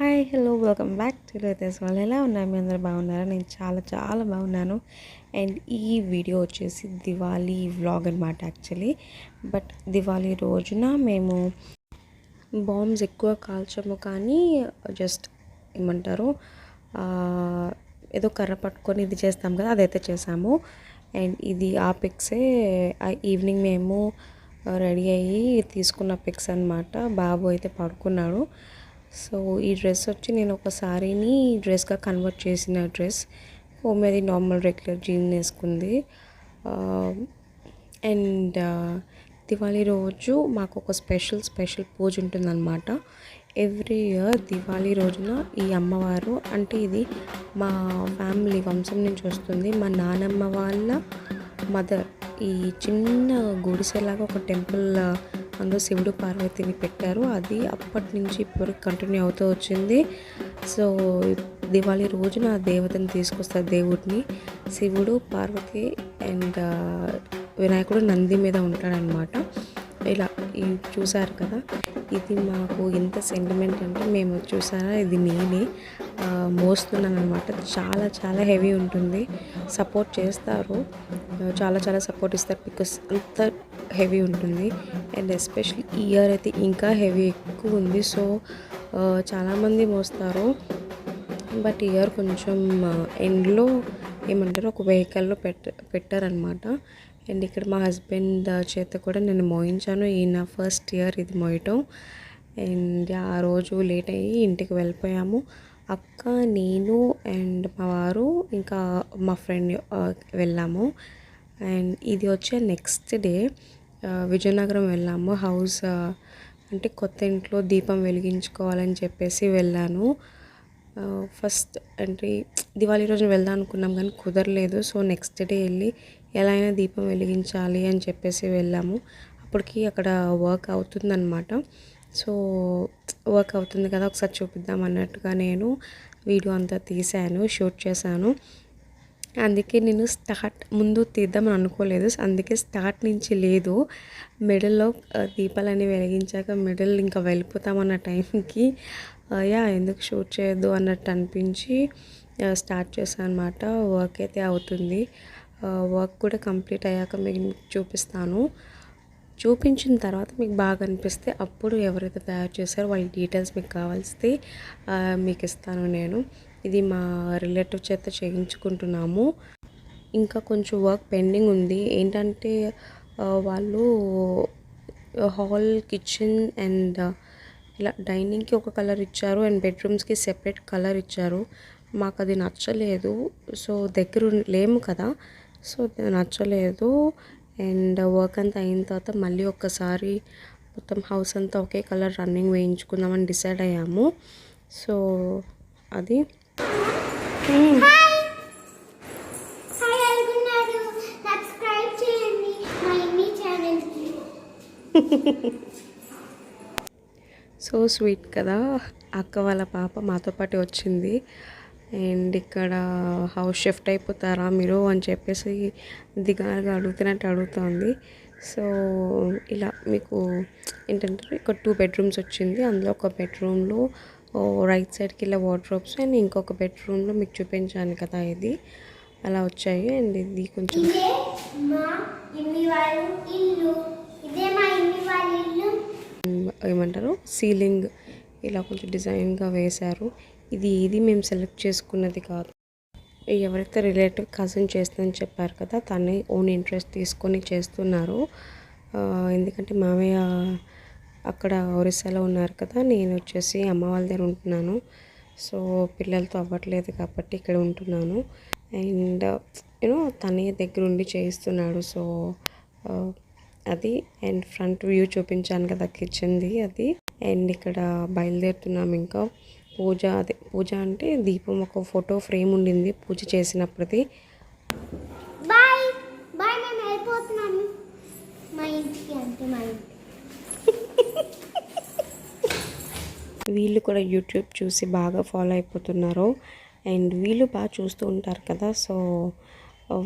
Hi hello welcome back to let's వాళ్ళు ఎలా ఉన్నారు మీ అందరూ బాగున్నారా నేను చాలా చాలా బాగున్నాను అండ్ ఈ వీడియో వచ్చేసి దివాళీ వ్లాగ్ అనమాట యాక్చువల్లీ బట్ దివాళీ రోజున మేము బాంబ్స్ ఎక్కువ కాల్చము కానీ జస్ట్ ఏమంటారు ఏదో కర్ర పట్టుకొని ఇది చేస్తాం కదా అదైతే చేసాము అండ్ ఇది ఆ పిక్సే ఈవినింగ్ మేము రెడీ అయ్యి తీసుకున్న పిక్స్ అనమాట బాబు అయితే పడుకున్నాడు సో ఈ డ్రెస్ వచ్చి నేను ఒక సారీని డ్రెస్గా కన్వర్ట్ చేసిన డ్రెస్ అది నార్మల్ రెగ్యులర్ జీన్ వేసుకుంది అండ్ దివాళీ రోజు మాకు ఒక స్పెషల్ పూజ ఉంటుందన్నమాట ఎవ్రీ ఇయర్ దివాళీ రోజున ఈ అమ్మవారు అంటే ఇది మా ఫ్యామిలీ వంశం నుంచి వస్తుంది మా నానమ్మ వాళ్ళ మదర్ ఈ చిన్న గుడిసెలాగా ఒక టెంపుల్ అందులో శివుడు పార్వతిని పెట్టారు అది అప్పటి నుంచి ఇప్పుడు కంటిన్యూ అవుతూ వచ్చింది సో దివాళీ రోజున ఆ దేవతని తీసుకొస్తారు దేవుడిని శివుడు పార్వతి అండ్ వినాయకుడు నంది మీద ఉంటాడనమాట ఇలా చూసారు కదా ఇది మాకు ఎంత సెంటిమెంట్ అంటే మేము చూసారా ఇది నేనే మోస్తున్నాను అనమాట చాలా చాలా హెవీ ఉంటుంది సపోర్ట్ చేస్తారు చాలా సపోర్ట్ ఇస్తారు బికాస్ అంత హెవీ ఉంటుంది అండ్ ఎస్పెషల్లీ ఈ ఇయర్ అయితే ఇంకా హెవీ ఎక్కువ ఉంది సో చాలామంది మోస్తారు బట్ ఇయర్ కొంచెం ఎండ్లో ఏమంటారు ఒక వెహికల్లో పెట్టారనమాట అండ్ ఇక్కడ మా హస్బెండ్ చేత కూడా నేను మోయించాను ఈయన ఫస్ట్ ఇయర్ ఇది మోయటం అండ్ ఆ రోజు లేట్ అయ్యి ఇంటికి వెళ్ళిపోయాము అక్క నేను అండ్ మా వారు ఇంకా మా ఫ్రెండ్ వెళ్ళాము అండ్ ఇది వచ్చే నెక్స్ట్ డే విజయనగరం వెళ్ళాము హౌస్ అంటే కొత్త ఇంట్లో దీపం వెలిగించుకోవాలని చెప్పేసి వెళ్ళాను ఫస్ట్ అంటే దివాళీ రోజున వెళ్దాం అనుకున్నాం కానీ కుదరలేదు సో నెక్స్ట్ డే వెళ్ళి ఎలా అయినా దీపం వెలిగించాలి అని చెప్పేసి వెళ్ళాము అప్పటికి అక్కడ వర్క్ అవుతుందన్నమాట సో వర్క్ అవుతుంది కదా ఒకసారి చూపిద్దాం అన్నట్టుగా నేను వీడియో అంతా తీశాను షూట్ చేశాను అందుకే నేను ముందు తీద్దామని అనుకోలేదు అందుకే స్టార్ట్ నుంచి లేదు మిడిల్లో దీపాలని వెలిగించాక మిడిల్ ఇంకా వెళ్ళిపోతామన్న టైంకి ఎందుకు షూట్ చేయొద్దు అన్నట్టు అనిపించి స్టార్ట్ చేశాను అనమాట వర్క్ అయితే అవుతుంది వర్క్ కూడా కంప్లీట్ అయ్యాక మీకు చూపిస్తాను చూపించిన తర్వాత మీకు బాగా అనిపిస్తే అప్పుడు ఎవరైతే తయారు చేశారో వాళ్ళ డీటెయిల్స్ మీకు కావాల్సి మీకు ఇస్తాను నేను ఇది మా రిలేటివ్ చేత చేయించుకుంటున్నాము ఇంకా కొంచెం వర్క్ పెండింగ్ ఉంది ఏంటంటే వాళ్ళు హాల్ కిచెన్ అండ్ ఇలా డైనింగ్కి ఒక కలర్ ఇచ్చారు అండ్ బెడ్రూమ్స్కి సెపరేట్ కలర్ ఇచ్చారు మాకు అది నచ్చలేదు సో దగ్గర లేము కదా సో నచ్చలేదు అండ్ వర్క్ అంతా అయిన తర్వాత మళ్ళీ ఒక్కసారి మొత్తం హౌస్ అంతా ఒకే కలర్ రన్నింగ్ వేయించుకుందామని డిసైడ్ అయ్యాము సో అది సో స్వీట్ కదా అక్క వాళ్ళ పాప మాతో పాటు వచ్చింది అండ్ ఇక్కడ హౌస్ షిఫ్ట్ అయిపోతారా మీరు అని చెప్పేసి దిగారుగా అడుగుతున్నట్టు అడుగుతోంది సో ఇలా మీకు ఏంటంటే ఇక్కడ 2 బెడ్రూమ్స్ వచ్చింది అందులో ఒక బెడ్రూమ్లో రైట్ సైడ్కి ఇలా వార్డ్రోబ్స్ అండ్ ఇంకొక బెడ్రూమ్లో మీకు చూపించాను కదా ఇది అలా వచ్చాయి అండ్ ఇది కొంచెం ఏమంటారు సీలింగ్ ఇలా కొంచెం డిజైన్గా వేశారు ఇది మేము సెలెక్ట్ చేసుకున్నది కాదు ఎవరైతే రిలేటివ్ కజిన్ చేస్తుందని చెప్పారు కదా తనే ఓన్ ఇంట్రెస్ట్ తీసుకొని చేస్తున్నారు ఎందుకంటే మామయ్య అక్కడ ఒరిస్సాలో ఉన్నారు కదా నేను వచ్చేసి అమ్మ వాళ్ళ దగ్గర ఉంటున్నాను సో పిల్లలతో అవ్వట్లేదు కాబట్టి ఇక్కడ ఉంటున్నాను అండ్ తనే దగ్గర ఉండి చేయిస్తున్నాడు సో అది అండ్ ఫ్రంట్ వ్యూ చూపించాను కదా కిచెన్ది అది అండ్ ఇక్కడ బయలుదేరుతున్నాం ఇంకా పూజ అంటే దీపం ఒక ఫోటో ఫ్రేమ్ ఉండింది పూజ చేసినప్పుడుది వీళ్ళు కూడా యూట్యూబ్ చూసి బాగా ఫాలో అయిపోతున్నారు అండ్ వీళ్ళు బాగా చూస్తూ ఉంటారు కదా సో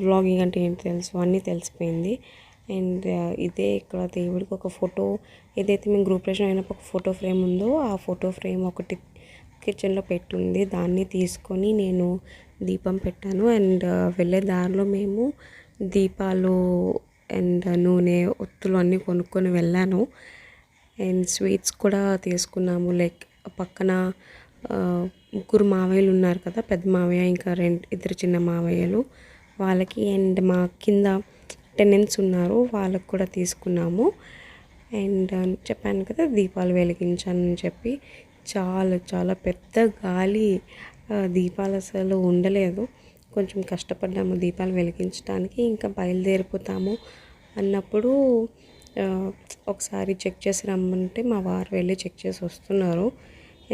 వ్లాగింగ్ అంటే ఏంటి తెలుసు అన్నీ తెలిసిపోయింది అండ్ ఇదే ఇక్కడ దేవుడికి ఒక ఫోటో ఏదైతే మేము గ్రూప్ రేషన్ అయినప్పుడు ఒక ఫోటో ఫ్రేమ్ ఉందో ఆ ఫోటో ఫ్రేమ్ ఒకటి కిచెన్లో పెట్టుంది, దాన్ని తీసుకొని నేను దీపం పెట్టాను. అండ్ వెళ్ళే దారిలో మేము దీపాలు అండ్ నూనె ఒత్తులు అన్నీ కొనుక్కొని వెళ్ళాను. అండ్ స్వీట్స్ కూడా తీసుకున్నాము. లైక్ పక్కన ముగ్గురు మావయ్యలు ఉన్నారు కదా, పెద్ద మావయ్య ఇంకా ఇద్దరు చిన్న మావయ్యలు వాళ్ళకి, అండ్ మా కింద టెనెంట్స్ ఉన్నారు వాళ్ళకి కూడా తీసుకున్నాము. అండ్ చెప్పాను కదా దీపాలు వెలిగించానని చెప్పి, చాలా చాలా పెద్ద గాలి, దీపాలు అసలు ఉండలేదు. కొంచెం కష్టపడ్డాము దీపాలు వెలిగించడానికి. ఇంకా బయలుదేరిపోతాము అన్నప్పుడు ఒకసారి చెక్ చేసి రమ్మంటే మా వారు వెళ్ళి చెక్ చేసి వస్తున్నారు.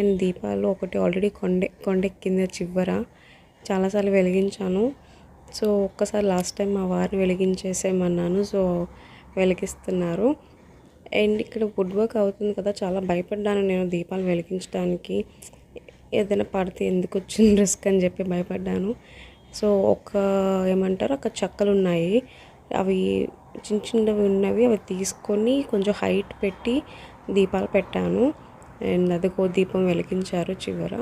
అండ్ దీపాలు ఒకటి ఆల్రెడీ కొండెక్కింది చివర, చాలాసార్లు వెలిగించాను. సో ఒక్కసారి లాస్ట్ టైం మా వారిని వెలిగించేసేమన్నాను, సో వెలిగిస్తున్నారు. అండ్ ఇక్కడ వుడ్ వర్క్ అవుతుంది కదా, చాలా భయపడ్డాను నేను దీపాలు వెలిగించడానికి. ఏదైనా పడితే ఎందుకు వచ్చిన రిస్క్ అని చెప్పి భయపడ్డాను. సో ఏమంటారు అక్కడ చెక్కలు ఉన్నాయి, అవి చిన్న చిన్నవి ఉన్నవి, అవి తీసుకొని కొంచెం హైట్ పెట్టి దీపాలు పెట్టాను. అండ్ అదిగో దీపం వెలిగించారు చివర.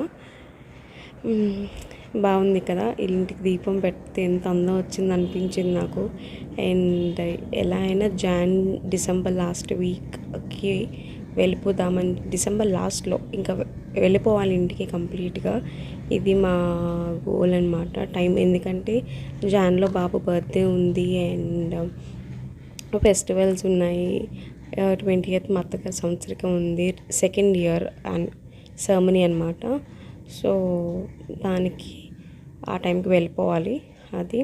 బాగుంది కదా, ఇంటికి దీపం పెడితే ఎంత అందం వచ్చింది అనిపించింది నాకు. అండ్ ఎలా అయినా డిసెంబర్ లాస్ట్ వీక్కి వెళ్ళిపోదామని, డిసెంబర్ లాస్ట్లో ఇంకా వెళ్ళిపోవాలి ఇంటికి కంప్లీట్గా. ఇది మా గోల్ అనమాట. టైం ఎందుకంటే జాన్లో బాబు బర్త్డే ఉంది అండ్ ఫెస్టివల్స్ ఉన్నాయి. 20th మా అత్తగారి సంవత్సరికం ఉంది, సెకండ్ ఇయర్ సెరమనీ అనమాట. సో దానికి ఆ టైంకి వెళ్ళిపోవాలి అది.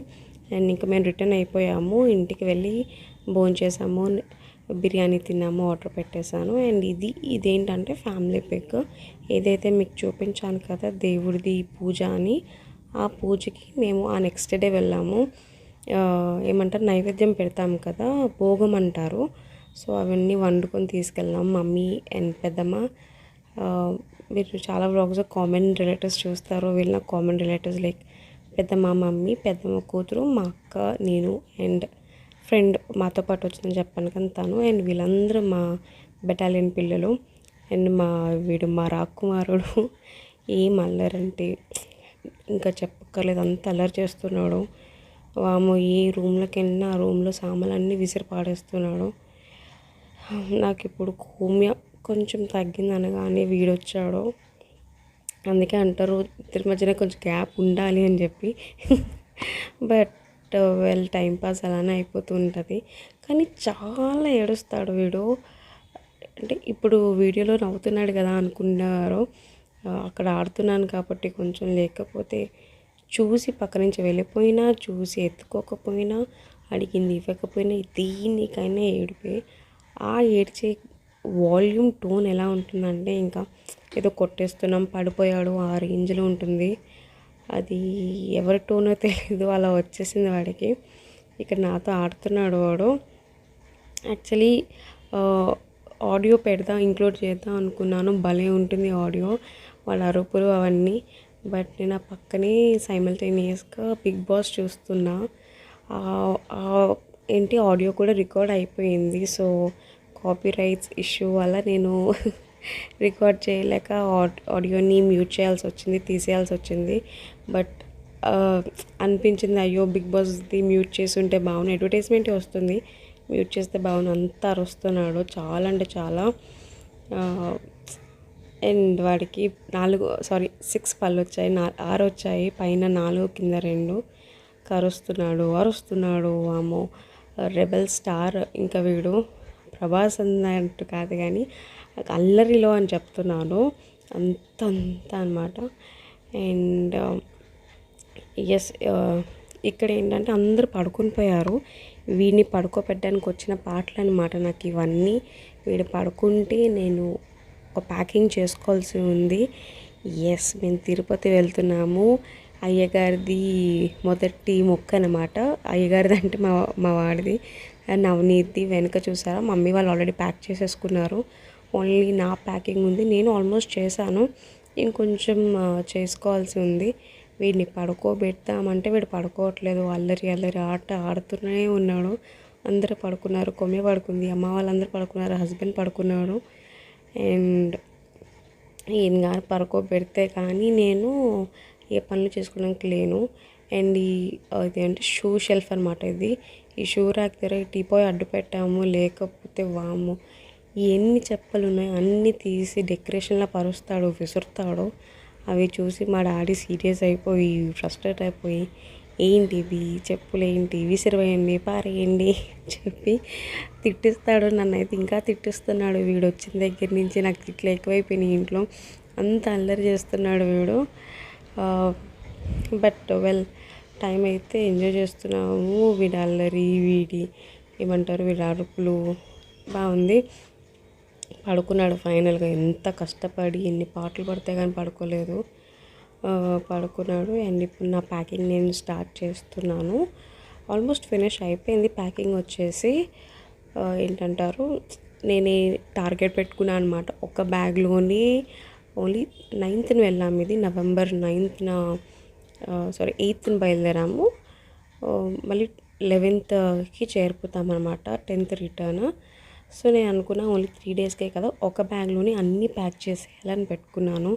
అండ్ ఇంకా మేము రిటర్న్ అయిపోయాము, ఇంటికి వెళ్ళి భోంచేసాము, బిర్యానీ తిన్నాము, ఆర్డర్ పెట్టేశాను. అండ్ ఇదేంటంటే ఫ్యామిలీ పిక్. ఏదైతే మీకు చూపించాను కదా దేవుడిది పూజ అని, ఆ పూజకి మేము ఆ నెక్స్ట్ డే వెళ్ళాము. ఏమంటారు నైవేద్యం పెడతాము కదా, భోగం అంటారు. సో అవన్నీ వండుకొని తీసుకెళ్ళాము మమ్మీ అండ్ పెద్దమ్మ. మీరు చాలా వ్లాగ్స్ కామన్ రిలేటివ్స్ చూస్తారు, వీళ్ళ కామన్ రిలేటివ్స్ లైక్ పెద్దమ్మ మమ్మీ, పెద్దమ్మ కూతురు, మా అక్క, నేను అండ్ ఫ్రెండ్ మాతో పాటు వచ్చిందని చెప్పాను కానీ తను. అండ్ వీళ్ళందరూ మా బెటాలియన్ పిల్లలు. అండ్ మా రాకుమారుడు ఏం అల్లరంటే ఇంకా చెప్పక్కర్లేదు, అంత అల్లరి చేస్తున్నాడు. వాము ఏ రూమ్లోకి వెళ్ళినా ఆ రూమ్లో సామాన్లన్నీ విసిరి పాడేస్తున్నాడు. నాకు ఇప్పుడు కోమ్య కొంచెం తగ్గింది అనగానే వీడొచ్చాడు. అందుకే అంటారు ఇద్దరి మధ్యన కొంచెం గ్యాప్ ఉండాలి అని చెప్పి. బట్ టైంపాస్ అలానే అయిపోతూ ఉంటుంది. కానీ చాలా ఏడుస్తాడు వీడు. అంటే ఇప్పుడు వీడియోలో నవ్వుతున్నాడు కదా అనుకున్నారు, అక్కడ ఆడుతున్నాను కాబట్టి కొంచెం. లేకపోతే చూసి పక్క నుంచి వెళ్ళిపోయినా, చూసి ఎత్తుకోకపోయినా, అడిగింది ఇవ్వకపోయినా, దీనికైనా ఏడిపే. ఆ ఏడ్చే వాల్యూమ్ టోన్ ఎలా ఉంటుందంటే ఇంకా ఏదో కొట్టేస్తున్నాం, పడిపోయాడు ఆ రేంజ్లో ఉంటుంది. అది ఎవరి టోనో తెలీదు, అలా వచ్చేసింది వాడికి. ఇక్కడ నాతో ఆడుతున్నాడు వాడు. యాక్చువల్లీ ఆడియో ఇంక్లూడ్ చేద్దాం అనుకున్నాను, భలే ఉంటుంది ఆడియో, వాళ్ళ అరుపులు అవన్నీ. బట్ నేను ఆ పక్కనే సైమల్టేనియస్గా బిగ్ బాస్ చూస్తున్నా. ఆడియో కూడా రికార్డ్ అయిపోయింది. సో కాపీ రైట్స్ ఇష్యూ వల్ల నేను రికార్డ్ చేయలేక ఆడియోని మ్యూట్ చేయాల్సి వచ్చింది, తీసేయాల్సి వచ్చింది. బట్ అనిపించింది అయ్యో బిగ్ బాస్ది మ్యూట్ చేసి ఉంటే బాగుంది, అడ్వర్టైజ్మెంటే వస్తుంది, మ్యూట్ చేస్తే బాగుంది. అంతా అరుస్తున్నాడు, చాలా అంటే చాలా. అండ్ వాడికి 6 పళ్ళు వచ్చాయి, 6 వచ్చాయి, పైన 4 కింద 2. అరుస్తున్నాడు ఆమో రెబల్ స్టార్. ఇంకా వీడు ప్రభాస్ అన్నట్టు కాదు కానీ అల్లరిలో అని చెప్తున్నాను, అంత అనమాట. అండ్ ఎస్, ఇక్కడ ఏంటంటే అందరూ పడుకొని పోయారు. వీడిని పడుకోబెట్టడానికి వచ్చిన పాటలు అనమాట నాకు ఇవన్నీ. వీడు పడుకుంటే నేను ఒక ప్యాకింగ్ చేసుకోవాల్సి ఉంది. ఎస్, మేము తిరుపతి వెళ్తున్నాము. అయ్యగారిది మొదటి మొక్క అనమాట. అయ్యగారిది అంటే మా వాడిది, నవనీతి. వెనుక చూసారా మమ్మీ వాళ్ళు ఆల్రెడీ ప్యాక్ చేసేసుకున్నారు, ఓన్లీ నా ప్యాకింగ్ ఉంది. నేను ఆల్మోస్ట్ చేశాను, ఇంకొంచెం చేసుకోవాల్సి ఉంది. వీడిని పడుకోబెడతామంటే వీడు పడుకోవట్లేదు, అల్లరి ఆట ఆడుతూనే ఉన్నాడు. అందరూ పడుకున్నారు, కొమ్మె పడుకుంది, అమ్మ వాళ్ళందరూ పడుకున్నారు, హస్బెండ్ పడుకున్నాడు. అండ్ ఈయన గారు పడుకోబెడితే కానీ నేను ఏ పనులు చేసుకోవడానికి లేను. అండ్ ఇదేంటి షూ షెల్ఫ్ అనమాట ఇది. ఈ షూ ర్యాక్ దగ్గర ఈ టీపాయ్ అడ్డు పెట్టాము, లేకపోతే వాము ఎన్ని చెప్పులు ఉన్నాయో అన్నీ తీసి డెకరేషన్లో పరుస్తాడు, విసురుతాడు. అవి చూసి మా డాడీ సీరియస్ అయిపోయి ఫ్రస్ట్రేట్ అయిపోయి ఏంటివి చెప్పులు ఏంటి విసిరివేయండి పారేయండి చెప్పి తిట్టిస్తాడు. నన్నైతే ఇంకా తిట్టిస్తున్నాడు. వీడు వచ్చిన దగ్గర నుంచి నాకు తిట్లు ఎక్కువైపోయినాయి. ఇంట్లో అంత అల్లరి చేస్తున్నాడు వీడు. బట్ వెల్ టైం అయితే ఎంజాయ్ చేస్తున్నాము. వీడి అల్లరి, వీడి ఏమంటారు, వీడి అరుపులు బాగుంది. పడుకున్నాడు ఫైనల్గా. ఎంత కష్టపడి ఎన్ని పాటలు పడితే కానీ పడుకోలేదు. పడుకున్నాడు. అండ్ ఇప్పుడు నా ప్యాకింగ్ నేను స్టార్ట్ చేస్తున్నాను. ఆల్మోస్ట్ ఫినిష్ అయిపోయింది ప్యాకింగ్ వచ్చేసి. ఏంటంటారు, నేనే టార్గెట్ పెట్టుకున్నాను అనమాట. ఒక బ్యాగ్లోని ఓన్లీ 9th వెళ్ళాము. ఇది November 9th, 8th బయలుదేరాము. మళ్ళీ 11th చేరిపోతామన్నమాట. 10th return. సో నేను అనుకున్నా ఓన్లీ 3 daysకే కదా, ఒక బ్యాగ్లోని అన్నీ ప్యాక్ చేసేయాలని పెట్టుకున్నాను.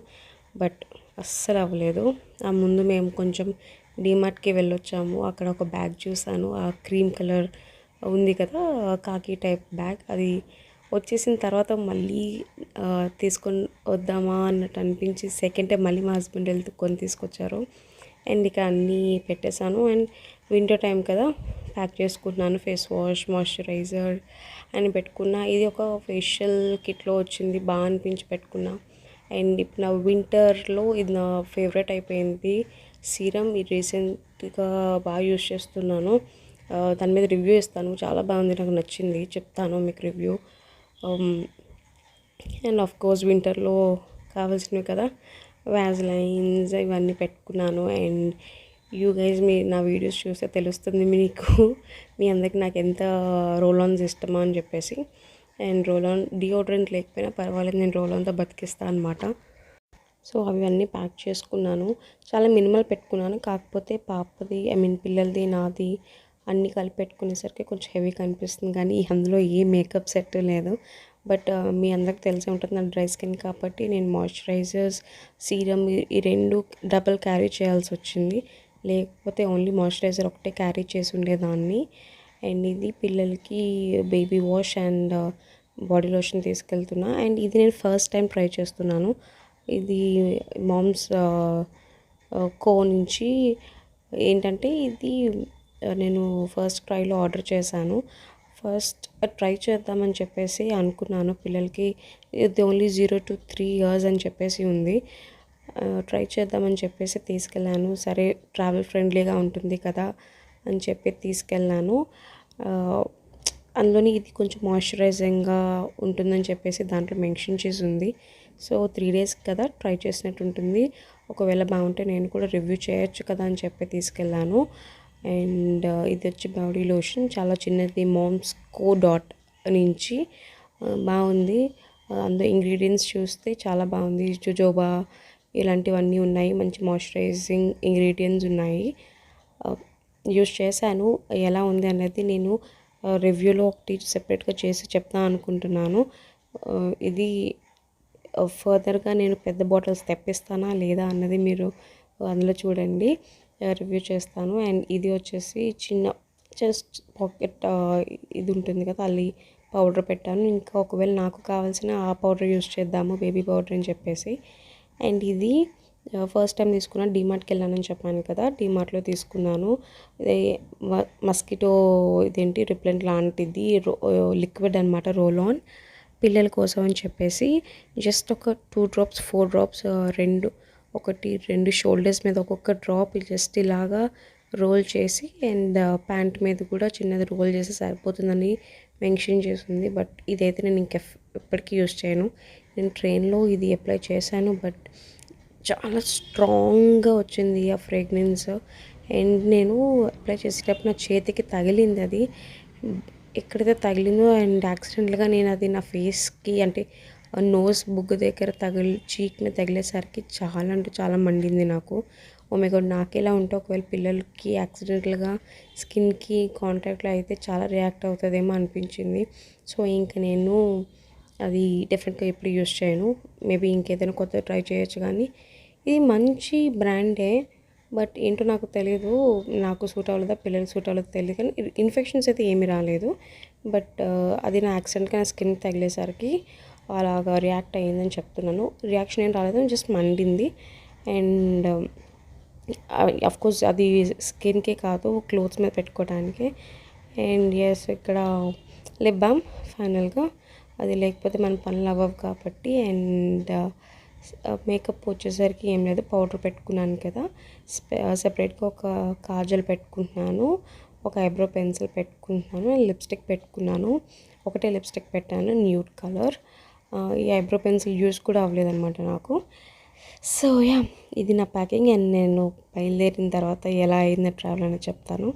బట్ అస్సలు అవ్వలేదు. ఆ ముందు మేము కొంచెం డీమార్ట్కి వెళ్ళొచ్చాము. అక్కడ ఒక బ్యాగ్ చూసాను. ఆ క్రీమ్ కలర్ ఉంది కదా, కాకి టైప్ బ్యాగ్. అది వచ్చేసిన తర్వాత మళ్ళీ తీసుకొని వద్దామా అన్నట్టు అనిపించి సెకండ్ టైం మళ్ళీ మా హస్బెండ్ కొని తీసుకొచ్చారు. అండ్ ఇక అన్నీ పెట్టేశాను. అండ్ వింటర్ టైం కదా, ప్యాక్ చేసుకుంటున్నాను. ఫేస్ వాష్, మాయిశ్చరైజర్ అని పెట్టుకున్నా. ఇది ఒక ఫేషియల్ కిట్లో వచ్చింది, బాగా అనిపించి పెట్టుకున్నా. అండ్ ఇప్పుడు నా వింటర్లో ఇది నా ఫేవరెట్ అయిపోయింది సీరం. ఇది రీసెంట్గా బాగా యూస్ చేస్తున్నాను. దాని మీద రివ్యూ ఇస్తాను. చాలా బాగుంది, నాకు నచ్చింది, చెప్తాను మీకు రివ్యూ. అండ్ ఆఫ్ కోర్స్ వింటర్లో కావాల్సినవి కదా, వ్యాజ్లైన్స్ ఇవన్నీ పెట్టుకున్నాను. అండ్ యూ గైజ్ మీ నా వీడియోస్ చూస్తే తెలుస్తుంది మీకు, మీ అందరికి నాకు ఎంత రోల్ ఆన్స్ ఇష్టమా అని చెప్పేసి. అండ్ రోల్ ఆన్ డియోడ్రెంట్ లేకపోయినా పర్వాలేదు, నేను రోల్ ఆన్తో బతికిస్తాను అనమాట. సో అవన్నీ ప్యాక్ చేసుకున్నాను. చాలా మినిమల్ పెట్టుకున్నాను. కాకపోతే పాపది, పిల్లలది, నాది అన్నీ కలిపి పెట్టుకునేసరికి కొంచెం హెవీ కనిపిస్తుంది. కానీ అందులో ఏ మేకప్ సెట్ లేదు. బట్ మీ అందరికి తెలిసే ఉంటుంది, నా డ్రై స్కిన్ కాబట్టి నేను మాయిశ్చరైజర్స్, సీరం ఈ రెండు డబల్ క్యారీ చేయాల్సి వచ్చింది. లేకపోతే ఓన్లీ మాయిశ్చరైజర్ ఒకటే క్యారీ చేసి ఉండేదాన్ని. అండ్ ఇది పిల్లలకి baby wash and body lotion తీసుకెళ్తున్నా. అండ్ ఇది నేను ఫస్ట్ టైం ట్రై చేస్తున్నాను. ఇది మామ్స్ కో నుంచి. ఏంటంటే ఇది నేను ఫస్ట్ ట్రైలో ఆర్డర్ చేశాను. ఫస్ట్ ట్రై చేద్దామని చెప్పేసి అనుకున్నాను. పిల్లలకి ఇది ఓన్లీ 0 to 3 years అని చెప్పేసి ఉంది. ట్రై చేద్దామని చెప్పేసి తీసుకెళ్ళాను. సరే ట్రావెల్ ఫ్రెండ్లీగా ఉంటుంది కదా అని చెప్పి తీసుకెళ్ళాను. అందులోని ఇది కొంచెం మాయిశ్చరైజింగ్గా ఉంటుందని చెప్పేసి దాంట్లో మెన్షన్ చేసి ఉంది. సో 3 days కదా, ట్రై చేసినట్టు ఉంటుంది. ఒకవేళ బాగుంటే నేను కూడా రివ్యూ చేయొచ్చు కదా అని చెప్పి తీసుకెళ్ళాను. అండ్ ఇది వచ్చి బాడీ లోషన్, చాలా చిన్నది, మామ్స్ కో డాట్ నుంచి. బాగుంది. అందులో ఇంగ్రీడియంట్స్ చూస్తే చాలా బాగుంది. జోజోబా ఇలాంటివన్నీ ఉన్నాయి. మంచి మాయిశ్చరైజింగ్ ఇంగ్రీడియంట్స్ ఉన్నాయి. యూస్ చేశాను. ఎలా ఉంది అనేది నేను రివ్యూలో ఒకటి సెపరేట్గా చేసి చెప్తాను అనుకుంటున్నాను. ఇది ఫర్దర్గా నేను పెద్ద బాటిల్స్ తెప్పిస్తానా లేదా అన్నది మీరు అందులో చూడండి, రివ్యూ చేస్తాను. అండ్ ఇది వచ్చేసి చిన్న జస్ట్ పాకెట్ ఇది ఉంటుంది కదా, అల్లి పౌడర్ పెట్టాను. ఇంకా ఒకవేళ నాకు కావాల్సిన ఆ పౌడర్ యూస్ చేద్దాము, బేబీ పౌడర్ అని చెప్పేసి. అండ్ ఇది ఫస్ట్ టైం తీసుకున్నాను. డీమార్ట్కి వెళ్ళానని చెప్పాను కదా, డీమార్ట్లో తీసుకున్నాను. ఇది మస్కిటో ఇదేంటి రిప్లెంట్ లాంటిది లిక్విడ్ అనమాట, రోల్ ఆన్ పిల్లల కోసం అని చెప్పేసి. జస్ట్ ఒక 2 drops 4 drops రెండు షోల్డర్స్ మీద ఒక్కొక్క డ్రాప్ జస్ట్ ఇలాగా రోల్ చేసి, అండ్ ప్యాంట్ మీద కూడా చిన్నది రోల్ చేసి సరిపోతుందని మెన్షన్ చేసింది. బట్ ఇదైతే నేను ఎప్పటికీ యూస్ చేయను. నేను ట్రైన్లో ఇది అప్లై చేశాను, బట్ చాలా స్ట్రాంగ్గా వచ్చింది ఆ ఫ్రేగ్రెన్స్. అండ్ నేను అప్లై చేసేటప్పుడు నా చేతికి తగిలింది అది. ఎక్కడైతే తగిలిందో అండ్ యాక్సిడెంట్గా నేను అది నా ఫేస్కి అంటే నోస్ బుగ్గ దగ్గర చీక్ని తగిలేసరికి చాలా అంటే చాలా మండింది నాకు. ఓ మై గాడ్, నాకెలా ఉంటే ఒకవేళ పిల్లలకి యాక్సిడెంటల్గా స్కిన్కి కాంటాక్ట్లో అయితే చాలా రియాక్ట్ అవుతుందేమో అనిపించింది. సో ఇంక నేను అది డెఫినెట్గా ఎప్పుడు యూస్ చేయను. మేబీ ఇంకేదైనా కొత్తది ట్రై చేయొచ్చు కానీ ఇది మంచి బ్రాండే. బట్ ఏంటో నాకు తెలీదు, నాకు సూట్ అవ్వలేదా పిల్లలకి సూట్ అవ్వలేదో తెలియదు కానీ ఇన్ఫెక్షన్స్ అయితే ఏమీ రాలేదు. బట్ అది నా యాక్సిడెంట్గా నా స్కిన్ తగిలేసరికి అలాగా రియాక్ట్ అయ్యిందని చెప్తున్నాను. రియాక్షన్ ఏం రాలేదు, జస్ట్ మండింది. అండ్ కోర్స్ అది స్కిన్కే కాదు, క్లోత్స్ మీద పెట్టుకోవడానికి. అండ్ ఎస్, ఇక్కడ లిప్ బామ్ ఫైనల్గా అది లేకపోతే మన పనులు అవ్వవు కాబట్టి. అండ్ మేకప్ వచ్చేసరికి ఏం లేదు, పౌడర్ పెట్టుకున్నాను కదా, సెపరేట్గా ఒక కాజల్ పెట్టుకుంటున్నాను, ఒక ఐబ్రో పెన్సిల్ పెట్టుకుంటున్నాను, లిప్స్టిక్ పెట్టుకున్నాను. ఒకటే లిప్స్టిక్ పెట్టాను, న్యూడ్ కలర్. ఈ ఐబ్రో పెన్సిల్ యూస్ కూడా అవ్వలేదన్నమాట నాకు. సో యా, ఇది నా ప్యాకింగ్. అండ్ నేను బయలుదేరిన తర్వాత ఎలా అయిందో ట్రావెల్ అనేది చెప్తాను.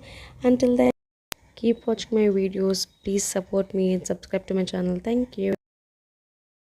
Until then keep watching my videos, please support me and subscribe to my channel. Thank you.